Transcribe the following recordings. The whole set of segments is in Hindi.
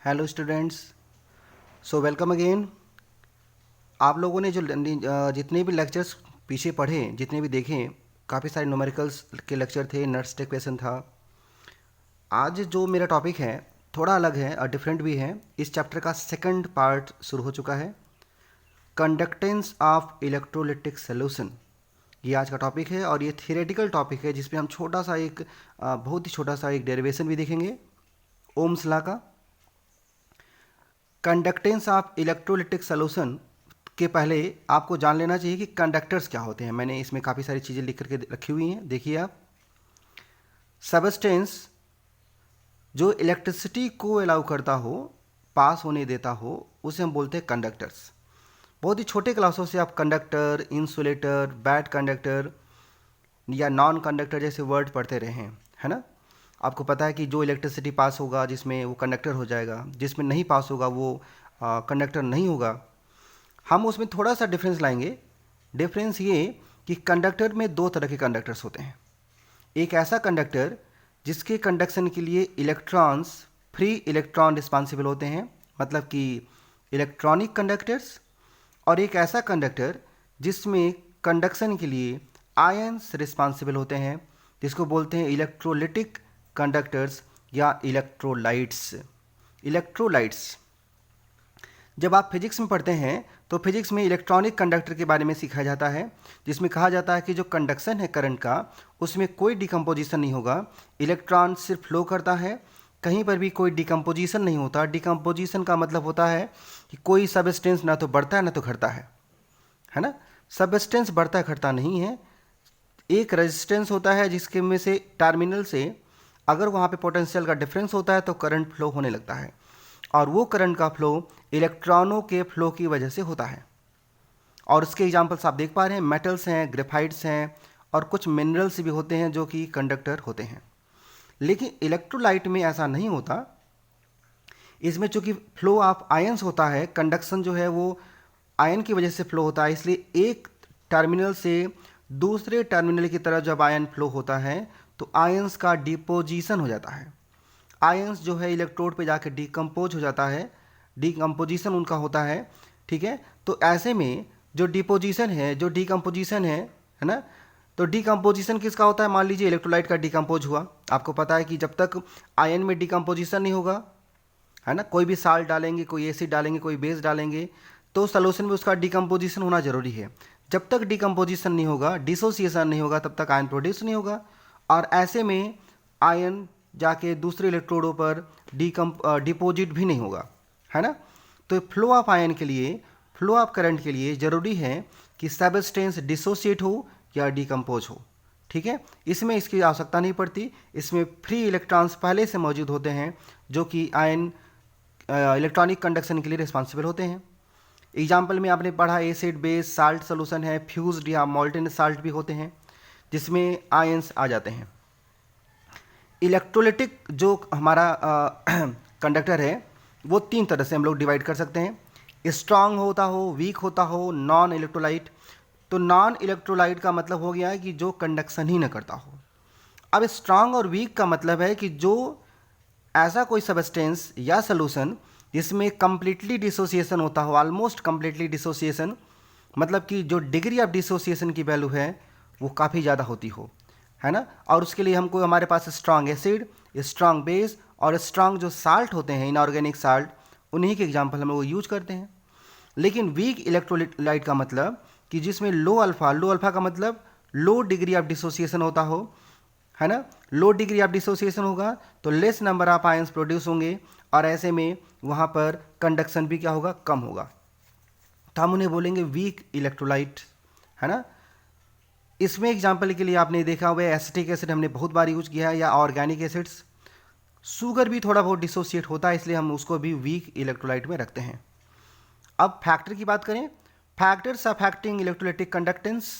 Hello students. So welcome again. आप लोगों ने जो जितने भी लेक्चर्स पीछे पढ़े, जितने भी देखे, काफ़ी सारे न्यूमेरिकल्स के लेक्चर थे, नर्स टेक क्वेश्चन था। आज जो मेरा टॉपिक है थोड़ा अलग है और डिफरेंट भी है। इस चैप्टर का सेकंड पार्ट शुरू हो चुका है, कंडक्टेंस ऑफ इलेक्ट्रोलिटिक सोल्यूशन। ये आज का टॉपिक है और ये थियोरेटिकल टॉपिक है जिसमें हम छोटा सा एक बहुत ही छोटा सा एक डेरिवेशन भी देखेंगे, ओम्स लॉ का। कंडक्टेंस ऑफ इलेक्ट्रोलिटिक सोल्यूशन के पहले आपको जान लेना चाहिए कि कंडक्टर्स क्या होते हैं। मैंने इसमें काफ़ी सारी चीज़ें लिख करके रखी हुई हैं, देखिए आप। सबस्टेंस जो इलेक्ट्रिसिटी को अलाउ करता हो, पास होने देता हो, उसे हम बोलते हैं कंडक्टर्स। बहुत ही छोटे क्लासों से आप कंडक्टर, इंसुलेटर, बैड कंडक्टर या नॉन कंडक्टर जैसे वर्ड पढ़ते रहे हैं, है ना। आपको पता है कि जो इलेक्ट्रिसिटी पास होगा जिसमें वो कंडक्टर हो जाएगा, जिसमें नहीं पास होगा वो कंडक्टर नहीं होगा। हम उसमें थोड़ा सा डिफरेंस लाएंगे। डिफरेंस ये कि कंडक्टर में दो तरह के कंडक्टर्स होते हैं। एक ऐसा कंडक्टर जिसके कंडक्शन के लिए इलेक्ट्रॉन्स फ्री इलेक्ट्रॉन रिस्पॉन्सिबल होते हैं, मतलब कि इलेक्ट्रॉनिक कंडक्टर्स। और एक ऐसा कंडक्टर जिसमें कंडक्शन के लिए आयंस रिस्पॉन्सिबल होते हैं, जिसको बोलते हैं इलेक्ट्रोलिटिक कंडक्टर्स या इलेक्ट्रोलाइट्स। इलेक्ट्रोलाइट्स जब आप फिजिक्स में पढ़ते हैं तो फिजिक्स में इलेक्ट्रॉनिक कंडक्टर के बारे में सिखाया जाता है, जिसमें कहा जाता है कि जो कंडक्शन है करंट का, उसमें कोई डिकम्पोजिशन नहीं होगा। इलेक्ट्रॉन सिर्फ फ्लो करता है, कहीं पर भी कोई डिकम्पोजिशन नहीं होता। डिकम्पोजिशन का मतलब होता है कि कोई सबस्टेंस ना तो बढ़ता है ना तो घटता है ना। सबस्टेंस बढ़ता घटता नहीं है। एक रेजिस्टेंस होता है जिसके में से टर्मिनल से अगर वहाँ पे पोटेंशियल का डिफरेंस होता है तो करंट फ्लो होने लगता है, और वो करंट का फ्लो इलेक्ट्रॉनों के फ्लो की वजह से होता है। और उसके एग्जांपल्स आप देख पा रहे हैं, मेटल्स हैं, ग्रेफाइट्स हैं, और कुछ मिनरल्स भी होते हैं जो कि कंडक्टर होते हैं। लेकिन इलेक्ट्रोलाइट में ऐसा नहीं होता। इसमें चूंकि फ्लो ऑफ आयंस होता है, कंडक्शन जो है वो आयन की वजह से फ्लो होता है, इसलिए एक टर्मिनल से दूसरे टर्मिनल की तरफ जब आयन फ्लो होता है तो आयंस का डिपोजिशन हो जाता है। आयंस जो है इलेक्ट्रोड पे जाके डिकम्पोज हो जाता है, डिकम्पोजिशन उनका होता है, ठीक है। तो ऐसे में जो डिपोजिशन है, जो डिकम्पोजिशन है ना, तो डिकम्पोजिशन किसका होता है। मान लीजिए इलेक्ट्रोलाइट का डिकम्पोज हुआ। आपको पता है कि जब तक आयन में डिकम्पोजिशन नहीं होगा, है ना, कोई भी साल्ट डालेंगे, कोई एसिड डालेंगे, कोई बेस डालेंगे, तो सॉल्यूशन में उसका डिकम्पोजिशन होना जरूरी है। जब तक डिकम्पोजिशन नहीं होगा, डिसोसिएशन नहीं होगा, तब तक आयन प्रोड्यूस नहीं होगा। और ऐसे में आयन जाके दूसरे इलेक्ट्रोडों पर डिपोजिट भी नहीं होगा, है ना। तो फ्लो ऑफ आयन के लिए, फ्लो ऑफ करंट के लिए ज़रूरी है कि सबस्टेंस डिसोसिएट हो या डिकम्पोज हो, ठीक है। इसमें इसकी आवश्यकता नहीं पड़ती। इसमें फ्री इलेक्ट्रॉन्स पहले से मौजूद होते हैं जो कि आयन इलेक्ट्रॉनिक कंडक्शन के लिए रिस्पॉन्सिबल होते हैं। एग्जाम्पल में आपने पढ़ा एसिड बेस साल्ट सोल्यूशन है, फ्यूज्ड या मॉल्टेन साल्ट भी होते हैं जिसमें आयंस आ जाते हैं। इलेक्ट्रोलिटिक जो हमारा कंडक्टर है वो तीन तरह से हम लोग डिवाइड कर सकते हैं। स्ट्रांग होता हो, वीक होता हो, नॉन इलेक्ट्रोलाइट। तो नॉन इलेक्ट्रोलाइट का मतलब हो गया है कि जो कंडक्शन ही न करता हो। अब स्ट्रांग और वीक का मतलब है कि जो ऐसा कोई सबस्टेंस या सोल्यूशन जिसमें कंप्लीटली डिसोसिएशन होता हो, ऑलमोस्ट कंप्लीटली डिसोसिएशन, मतलब कि जो डिग्री ऑफ डिसोसिएशन की वैल्यू है वो काफ़ी ज़्यादा होती हो, है ना। और उसके लिए हमको हमारे पास स्ट्रांग एसिड, स्ट्रांग बेस और स्ट्रांग जो साल्ट होते हैं, इनऑर्गेनिक साल्ट, उन्हीं के एग्जाम्पल हम लोग यूज करते हैं। लेकिन वीक इलेक्ट्रोलाइट का मतलब कि जिसमें लो अल्फा, लो अल्फा का मतलब लो डिग्री ऑफ डिसोसिएशन होता हो, है ना। लो डिग्री ऑफ डिसोसिएशन होगा तो less number of ions produce होंगे, और ऐसे में वहाँ पर कंडक्शन भी क्या होगा, कम होगा। तो हम उन्हें बोलेंगे वीक इलेक्ट्रोलाइट, है ना। इसमें एग्जाम्पल के लिए आपने देखा हुआ है एसिटिक एसिड हमने बहुत बार यूज किया है, या ऑर्गेनिक एसिड्स। शुगर भी थोड़ा बहुत डिसोसिएट होता है, इसलिए हम उसको भी वीक इलेक्ट्रोलाइट में रखते हैं। अब फैक्टर की बात करें, फैक्टर्स अफेक्टिंग इलेक्ट्रोलाइटिक कंडक्टेंस,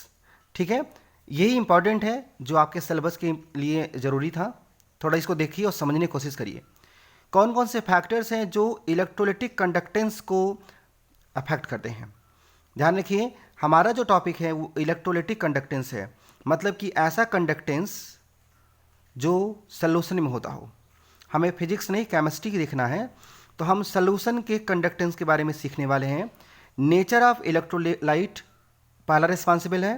ठीक है। यही इंपॉर्टेंट है जो आपके सिलेबस के लिए ज़रूरी था। थोड़ा इसको देखिए और समझने की कोशिश करिए कौन कौन से फैक्टर्स हैं जो इलेक्ट्रोलाइटिक कंडक्टेंस को अफेक्ट करते हैं। ध्यान रखिए, हमारा जो टॉपिक है वो इलेक्ट्रोलाइटिक कंडक्टेंस है, मतलब कि ऐसा कंडक्टेंस जो सॉल्यूशन में होता हो। हमें फिजिक्स नहीं केमिस्ट्री देखना है। तो हम सॉल्यूशन के कंडक्टेंस के बारे में सीखने वाले हैं। नेचर ऑफ इलेक्ट्रोलाइट पहला रिस्पॉन्सिबल है,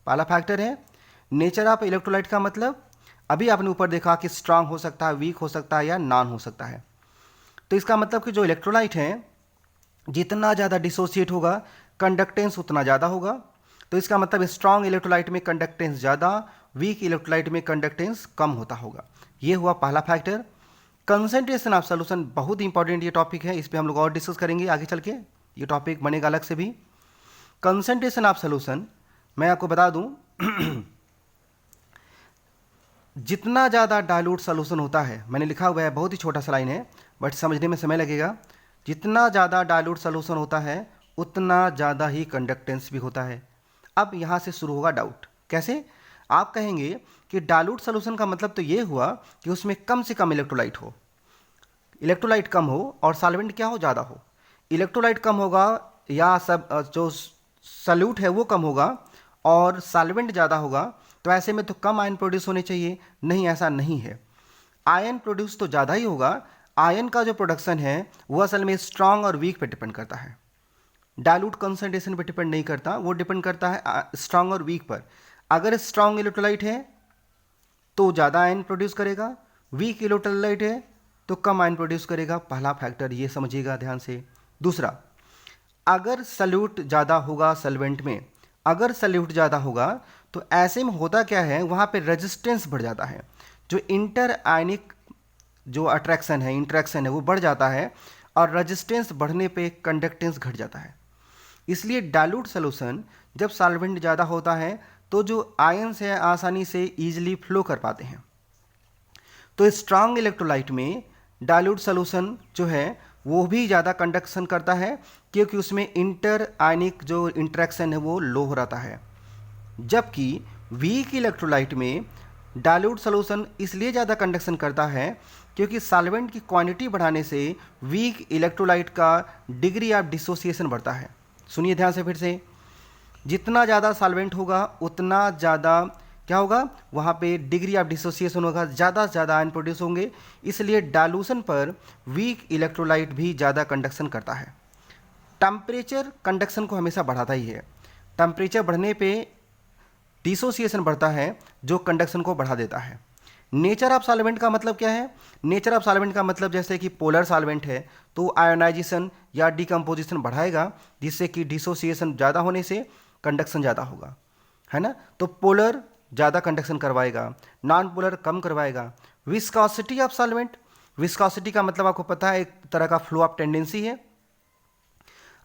पहला फैक्टर है। नेचर ऑफ इलेक्ट्रोलाइट का मतलब अभी आपने ऊपर देखा कि स्ट्रांग हो सकता है, वीक हो सकता है या नॉन हो सकता है। तो इसका मतलब कि जो इलेक्ट्रोलाइट है जितना ज़्यादा डिसोसिएट होगा कंडक्टेंस उतना ज़्यादा होगा। तो इसका मतलब स्ट्रांग इलेक्ट्रोलाइट में कंडक्टेंस ज़्यादा, वीक इलेक्ट्रोलाइट में कंडक्टेंस कम होता होगा। ये हुआ पहला फैक्टर। कंसंट्रेशन ऑफ सॉल्यूशन बहुत इंपॉर्टेंट ये टॉपिक है, इस पर हम लोग और डिस्कस करेंगे आगे चल के, ये टॉपिक बनेगा अलग से भी। कंसंट्रेशन ऑफ सॉल्यूशन मैं आपको बता दूं जितना ज़्यादा डाइल्यूट सॉल्यूशन होता है, मैंने लिखा हुआ है, बहुत ही छोटा सा लाइन है बट समझने में समय लगेगा। जितना ज़्यादा डाइल्यूट सॉल्यूशन होता है उतना ज़्यादा ही कंडक्टेंस भी होता है। अब यहाँ से शुरू होगा डाउट, कैसे? आप कहेंगे कि डाइल्यूट सॉल्यूशन का मतलब तो ये हुआ कि उसमें कम से कम इलेक्ट्रोलाइट हो, इलेक्ट्रोलाइट कम हो और सॉल्वेंट क्या हो, ज़्यादा हो। इलेक्ट्रोलाइट कम होगा या सब जो सॉल्यूट है वो कम होगा और सॉल्वेंट ज़्यादा होगा, तो ऐसे में तो कम आयन प्रोड्यूस होने चाहिए। नहीं, ऐसा नहीं है, आयन प्रोड्यूस तो ज़्यादा ही होगा। आयन का जो प्रोडक्शन है वो असल में स्ट्रांग और वीक पे डिपेंड करता है, डाइल्यूट कंसंट्रेशन पे डिपेंड नहीं करता, वो डिपेंड करता है स्ट्रांग और वीक पर। अगर स्ट्रांग इलेक्ट्रोलाइट है तो ज़्यादा आयन प्रोड्यूस करेगा, वीक इलेक्ट्रोलाइट है तो कम आयन प्रोड्यूस करेगा। पहला फैक्टर ये समझिएगा ध्यान से। दूसरा, अगर सल्यूट ज़्यादा होगा सॉल्वेंट में, अगर सल्यूट ज़्यादा होगा तो ऐसे में होता क्या है, वहाँ पे रेजिस्टेंस बढ़ जाता है, जो इंटर आयनिक जो अट्रैक्शन है, इंट्रैक्शन है, वो बढ़ जाता है और रेजिस्टेंस बढ़ने पे कंडक्टेंस घट जाता है। इसलिए डाइल्यूट सॉल्यूशन जब सॉल्वेंट ज़्यादा होता है तो जो आयन्स है आसानी से ईजिली फ्लो कर पाते हैं। तो स्ट्रांग इलेक्ट्रोलाइट में डाइल्यूट सॉल्यूशन जो है वो भी ज़्यादा कंडक्शन करता है क्योंकि उसमें इंटर आयनिक जो इंट्रैक्शन है वो लो हो रहता है। जबकि वीक इलेक्ट्रोलाइट में डाइल्यूट सॉल्यूशन इसलिए ज़्यादा कंडक्शन करता है क्योंकि सॉल्वेंट की क्वांटिटी बढ़ाने से वीक इलेक्ट्रोलाइट का डिग्री ऑफ डिसोसिएशन बढ़ता है। सुनिए ध्यान से फिर से, जितना ज़्यादा सॉल्वेंट होगा उतना ज़्यादा क्या होगा, वहाँ पे डिग्री ऑफ डिसोसिएशन होगा, ज़्यादा से ज़्यादा आयन प्रोड्यूस होंगे। इसलिए डाइल्यूशन पर वीक इलेक्ट्रोलाइट भी ज़्यादा कंडक्शन करता है। टेम्परेचर कंडक्शन को हमेशा बढ़ाता ही है, टेम्परेचर बढ़ने पे डिसोसिएशन बढ़ता है जो कंडक्शन को बढ़ा देता है। नेचर ऑफ सॉल्वेंट का मतलब क्या है? नेचर ऑफ सॉल्वेंट का मतलब जैसे कि पोलर सॉल्वेंट है तो आयोनाइजेशन या डिकम्पोजिशन बढ़ाएगा जिससे कि डिसोसिएशन ज़्यादा होने से कंडक्शन ज़्यादा होगा, है ना। तो पोलर ज़्यादा कंडक्शन करवाएगा, नॉन पोलर कम करवाएगा। विस्कोसिटी ऑफ सॉल्वेंट, विस्कोसिटी का मतलब आपको पता है एक तरह का फ्लो ऑफ टेंडेंसी है।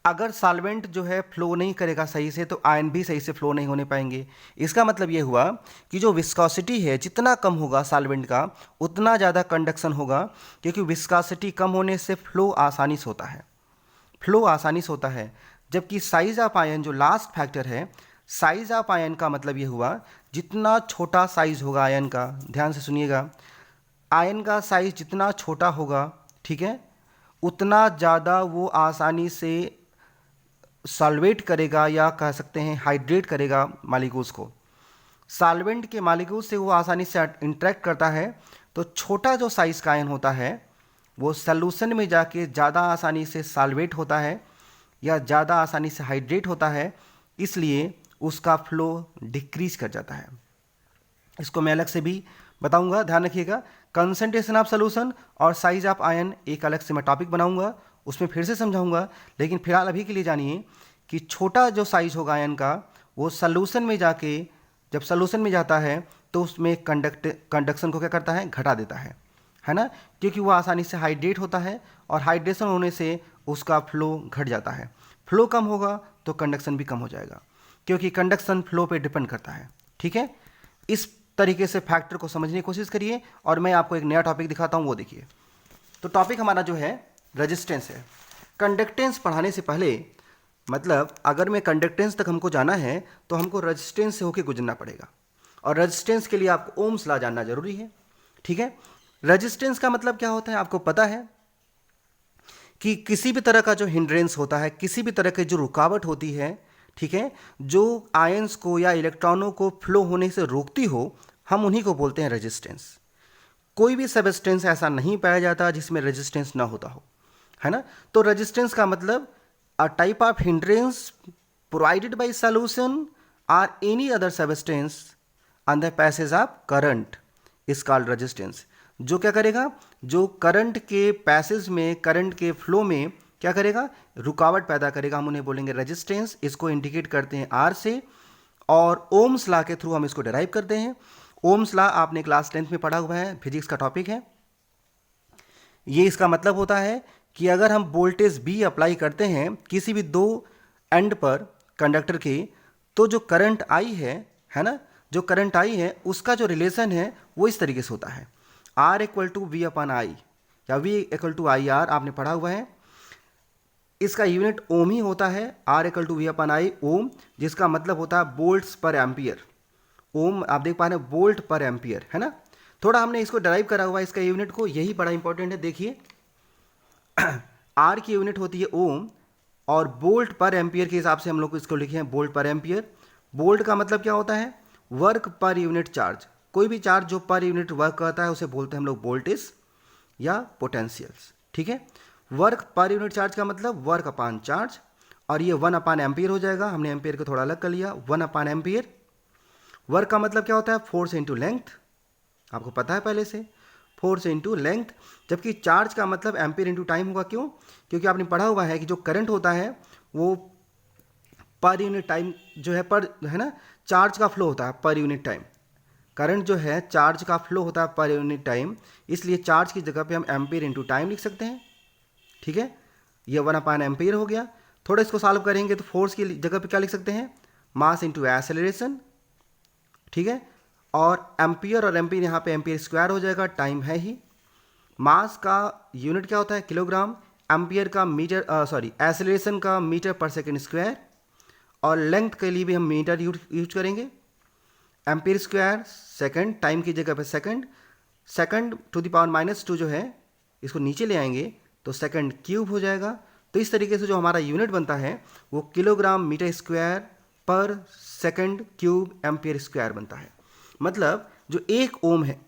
अगर सॉल्वेंट जो है फ्लो नहीं करेगा सही से तो आयन भी सही से फ्लो नहीं होने पाएंगे। इसका मतलब ये हुआ कि जो विस्कोसिटी है जितना कम होगा सॉल्वेंट का उतना ज़्यादा कंडक्शन होगा, क्योंकि विस्कोसिटी कम होने से फ्लो आसानी से होता है, फ्लो आसानी से होता है। जबकि साइज ऑफ आयन जो लास्ट फैक्टर है, साइज ऑफ आयन का मतलब ये हुआ जितना छोटा साइज होगा आयन का, ध्यान से सुनिएगा, आयन का साइज जितना छोटा होगा, ठीक है, उतना ज़्यादा वो आसानी से सॉल्वेट करेगा या कह सकते हैं हाइड्रेट करेगा मालिक्यूल्स को। सॉल्वेंट के मालिक्यूल से वो आसानी से इंटरेक्ट करता है, तो छोटा जो साइज का आयन होता है वो सॉल्यूशन में जाके ज़्यादा आसानी से सॉल्वेट होता है या ज़्यादा आसानी से हाइड्रेट होता है, इसलिए उसका फ्लो डिक्रीज कर जाता है। इसको मैं अलग से भी बताऊंगा, ध्यान रखिएगा। कंसंट्रेशन ऑफ सॉल्यूशन और साइज ऑफ आयन एक अलग से मैं टॉपिक बनाऊंगा, उसमें फिर से समझाऊंगा। लेकिन फिलहाल अभी के लिए जानिए कि छोटा जो साइज होगा आयन का वो सॉल्यूशन में जाके, जब सॉल्यूशन में जाता है तो उसमें कंडक्शन को क्या करता है, घटा देता है ना, क्योंकि वो आसानी से हाइड्रेट होता है और हाइड्रेशन होने से उसका फ्लो घट जाता है। फ्लो कम होगा तो कंडक्शन भी कम हो जाएगा, क्योंकि कंडक्शन फ्लो पे डिपेंड करता है, ठीक है। इस तरीके से फैक्टर को समझने की कोशिश करिए और मैं आपको एक नया टॉपिक दिखाता हूँ, वो देखिए। तो टॉपिक हमारा जो है रेजिस्टेंस है। कंडक्टेंस पढ़ाने से पहले, मतलब अगर मैं कंडक्टेंस तक हमको जाना है तो हमको रेजिस्टेंस से होकर गुजरना पड़ेगा, और रेजिस्टेंस के लिए आपको ओम्स लॉ जानना जरूरी है, ठीक है। रेजिस्टेंस का मतलब क्या होता है आपको पता है कि किसी भी तरह का जो हिंड्रेंस होता है, किसी भी तरह की जो रुकावट होती है, ठीक है, जो आयंस को या इलेक्ट्रॉनों को फ्लो होने से रोकती हो, हम उन्हीं को बोलते हैं रेजिस्टेंस। कोई भी सबस्टेंस ऐसा नहीं पाया जाता जिसमें रेजिस्टेंस ना होता हो, है ना। तो रेजिस्टेंस का मतलब a type of hindrance provided by solution और any other substance on the passage of current is called resistance. जो क्या करेगा, जो करंट के पैसेज में, करंट के फ्लो में क्या करेगा, रुकावट पैदा करेगा, हम उन्हें बोलेंगे रेजिस्टेंस। इसको इंडिकेट करते हैं आर से, और ओम्स लॉ के थ्रू हम इसको डिराइव करते हैं। ओम्स लॉ आपने क्लास 10th में पढ़ा हुआ है, फिजिक्स का टॉपिक है। ये इसका मतलब होता है कि अगर हम वोल्टेज बी अप्लाई करते हैं किसी भी दो एंड पर कंडक्टर के, तो जो करंट आई है ना, जो करंट आई है उसका जो रिलेशन है वो इस तरीके से होता है, R equal to V upon I या V equal to I R, आपने पढ़ा हुआ है। इसका यूनिट ओम ही होता है, R equal to V upon आई ओम, जिसका मतलब होता है वोल्ट्स पर एम्पियर। ओम आप देख पा रहे हैं, वोल्ट पर एम्पियर, है ना। थोड़ा हमने इसको डराइव करा हुआ है इसका यूनिट को, यही बड़ा इंपॉर्टेंट है। देखिए आर की यूनिट होती है ओम, और वोल्ट पर एम्पियर के हिसाब से हम लोग इसको लिखे हैं वोल्ट पर एम्पियर। वोल्ट का मतलब क्या होता है, वर्क पर यूनिट चार्ज। कोई भी चार्ज जो पर यूनिट वर्क करता है उसे बोलते हैं हम लोग वोल्टेज या पोटेंशियल्स, ठीक है। वर्क पर यूनिट चार्ज का मतलब वर्क अपान चार्ज, और ये 1 अपान एम्पियर हो जाएगा। हमने एम्पियर को थोड़ा अलग कर लिया, 1 अपान एम्पियर। वर्क का मतलब क्या होता है, फोर्स इंटू लेंथ, आपको पता है पहले से, फोर्स इंटू लेंथ। जबकि चार्ज का मतलब एम्पियर इंटू टाइम होगा। क्यों? क्योंकि आपने पढ़ा हुआ है कि जो करंट होता है वो पर यूनिट टाइम जो है, पर है ना, चार्ज का फ्लो होता है पर यूनिट टाइम। करंट जो है चार्ज का फ्लो होता है पर यूनिट टाइम, इसलिए चार्ज की जगह पे हम एम्पियर इंटू टाइम लिख सकते हैं, ठीक है। ये 1 अपान एम्पियर हो गया। थोड़ा इसको सॉल्व करेंगे तो फोर्स की जगह पे क्या लिख सकते हैं, मास इंटू एक्सेलरेशन, ठीक है। और एम्पियर और एम्पियर यहाँ पे एम्पियर स्क्वायर हो जाएगा, टाइम है ही। मास का यूनिट क्या होता है, किलोग्राम। एम्पियर का मीटर, एक्सेलरेशन का मीटर पर सेकेंड स्क्वायर, और लेंथ के लिए भी हम मीटर यूज करेंगे। एम्पियर स्क्वायर सेकंड, टाइम की जगह पे second, second to the power -2 जो है इसको नीचे ले आएंगे तो सेकंड क्यूब हो जाएगा। तो इस तरीके से जो हमारा यूनिट बनता है वो किलोग्राम मीटर स्क्वायर पर सेकंड क्यूब एम्पियर स्क्वायर बनता है। मतलब जो 1 ओम है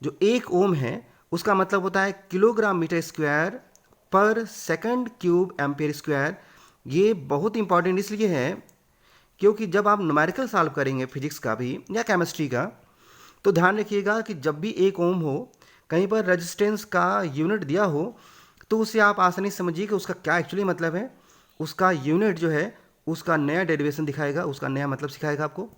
जो 1 ओम है उसका मतलब होता है किलोग्राम मीटर स्क्वायर पर सेकंड क्यूब एम्पियर स्क्वायर। ये बहुत इंपॉर्टेंट इसलिए है क्योंकि जब आप न्यूमेरिकल सॉल्व करेंगे फिजिक्स का भी या केमिस्ट्री का, तो ध्यान रखिएगा कि जब भी 1 ओम हो, कहीं पर रेजिस्टेंस का यूनिट दिया हो, तो उसे आप आसानी से समझिए कि उसका क्या एक्चुअली मतलब है। उसका यूनिट जो है उसका नया डेरिवेशन दिखाएगा, उसका नया मतलब सिखाएगा आपको।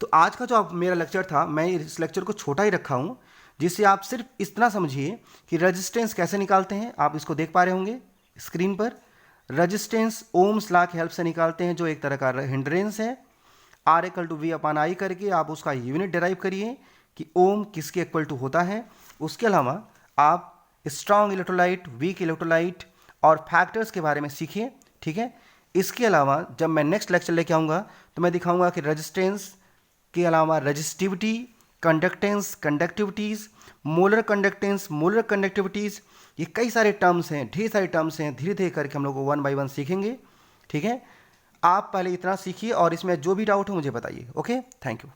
तो आज का जो मेरा लेक्चर था, मैं इस लेक्चर को छोटा ही रखा हूँ जिससे आप सिर्फ इतना समझिए कि रेजिस्टेंस कैसे निकालते हैं। आप इसको देख पा रहे होंगे स्क्रीन पर। रेजिस्टेंस ओम्स लॉ की हेल्प से निकालते हैं, जो एक तरह का हिंड्रेंस है। R equal to V upon I करके आप उसका यूनिट डिराइव करिए कि ओम किसके इक्वल टू होता है। उसके अलावा आप स्ट्रॉन्ग इलेक्ट्रोलाइट, वीक इलेक्ट्रोलाइट और फैक्टर्स के बारे में सीखिए, ठीक है। इसके अलावा जब मैं नेक्स्ट लेक्चर लेके आऊँगा तो मैं दिखाऊंगा कि रेजिस्टेंस के अलावा resistivity, conductance, conductivities, molar conductance, molar conductivities, ये कई सारे टर्म्स हैं, ढेर सारे टर्म्स हैं। धीरे धीरे करके हम लोग को 1 बाय 1 सीखेंगे, ठीक है। आप पहले इतना सीखिए और इसमें जो भी डाउट हो मुझे बताइए। Okay, thank you.